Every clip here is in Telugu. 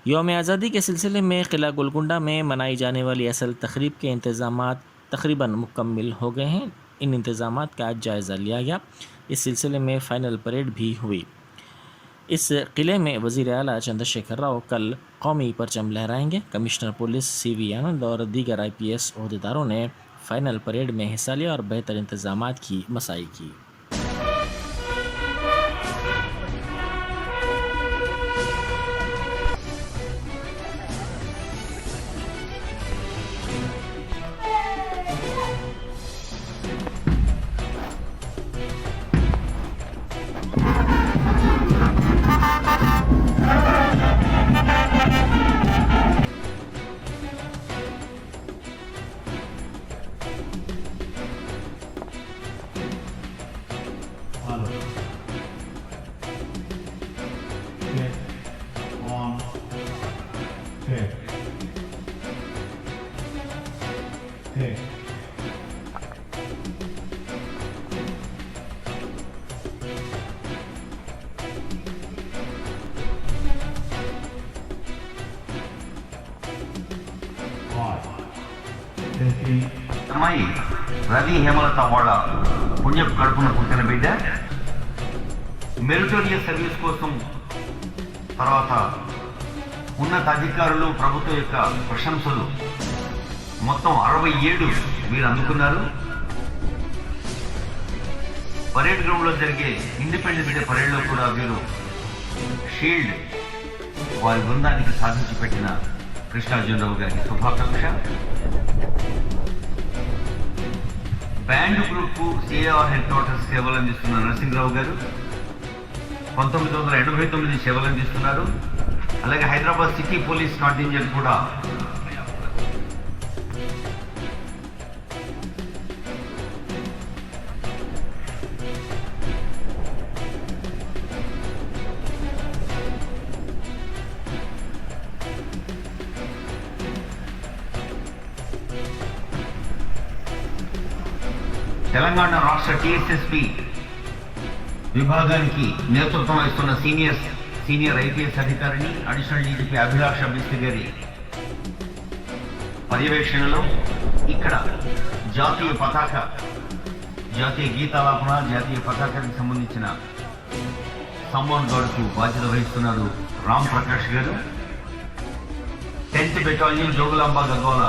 यौम आज़ादी के सिलसिले में किला गोलकुंडा में मनाई जाने वाली असल तकरीब के इंतज़ामात तकरीबन मुकम्मिल हो गए हैं। इन इंतज़ामात का आज जायज़ा लिया गया। इस सिलसिले में फ़ाइनल परेड भी हुई। इस किले में वज़ीर आला चंद्रशेखर राव कल कौमी परचम लहराएंगे। कमिश्नर पुलिस CV आनंद और दीगर IPS अहदेदारों ने फ़ाइनल परेड में हिस्सा लिया और बेहतर इंतज़ामात की मसाई की। అమ్మాయి రవి హేమలత వాళ్ళ పుణ్యపు కడుపున పుట్టిన బిడ్డ మెరిటోరియస్ సర్వీస్ కోసం తర్వాత ఉన్నత అధికారులు ప్రభుత్వం యొక్క ప్రశంసలు మొత్తం 67 మీరు అందుకున్నారు. పరేడ్ గ్రౌండ్లో జరిగే ఇండిపెండెన్స్ డే పరేడ్లో కూడా వీరు షీల్డ్ వారి బృందానికి సాధించి పెట్టిన కృష్ణార్జునరావు గారికి శుభాకాంక్ష. Band group CAR headquarters సేవలు అందిస్తున్న నరసింహరావు గారు 1989 సేవలు అందిస్తున్నారు. అలాగే హైదరాబాద్ సిటీ పోలీస్ కాంటింజెంట్ కూడా తెలంగాణ రాష్ట్ర TSSP విభాగానికి నేతృత్వం వహిస్తున్న సీనియర్ IPS అధికారిని అడిషనల్ DGP అభిలాష బిస్తి గారి పర్యవేక్షణలో ఇక్కడ జాతీయ గీతాలాపన జాతీయ పతాకానికి సంబంధించిన సమ్మాన్ గార్డుకు బాధ్యత వహిస్తున్నారు రామ్ ప్రకాష్ గారు. 10th బెటాలియన్ జోగులాంబ గద్వాల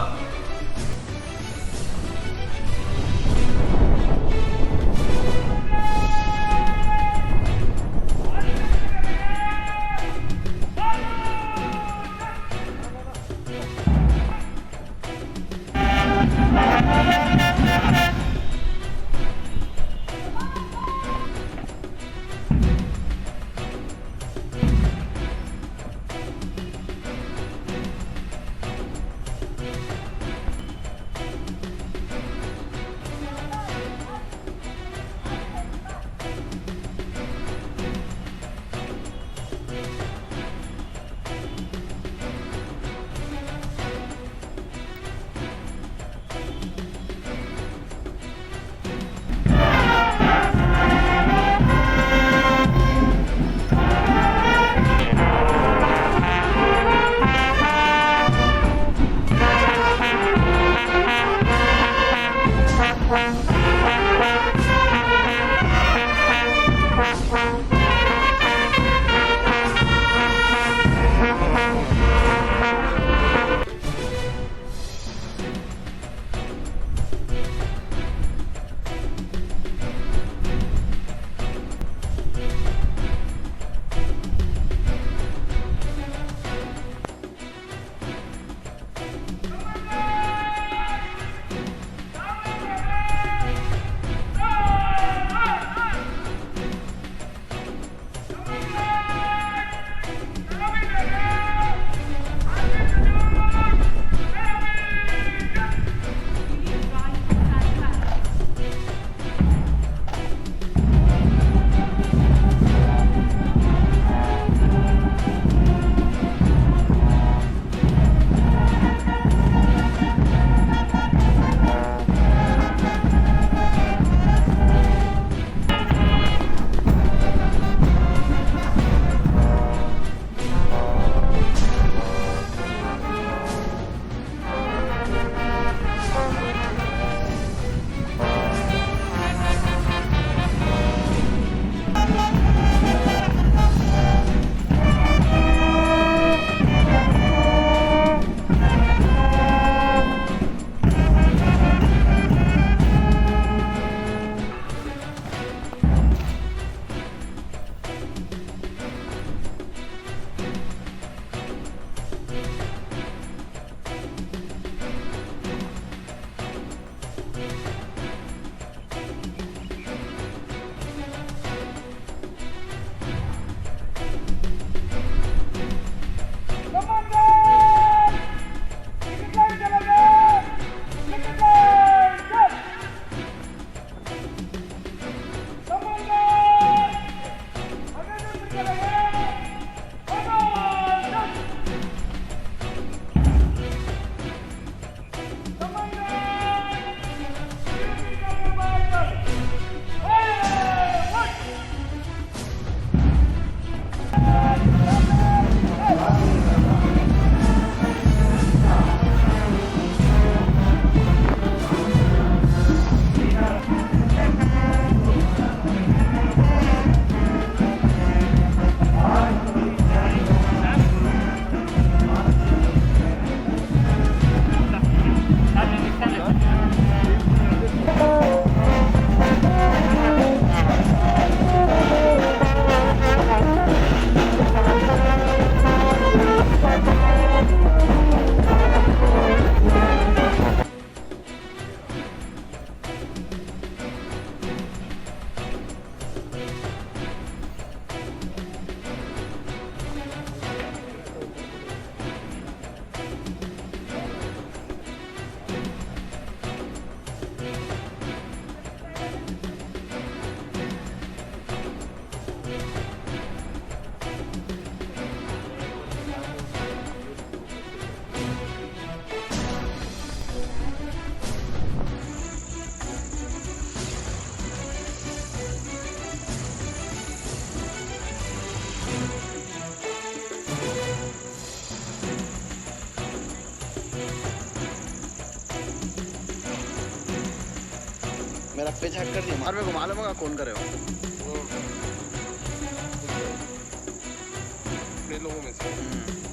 मेरा पेज हैक कर दिया और मेरे को मालूम होगा कौन करे हो लोगों में से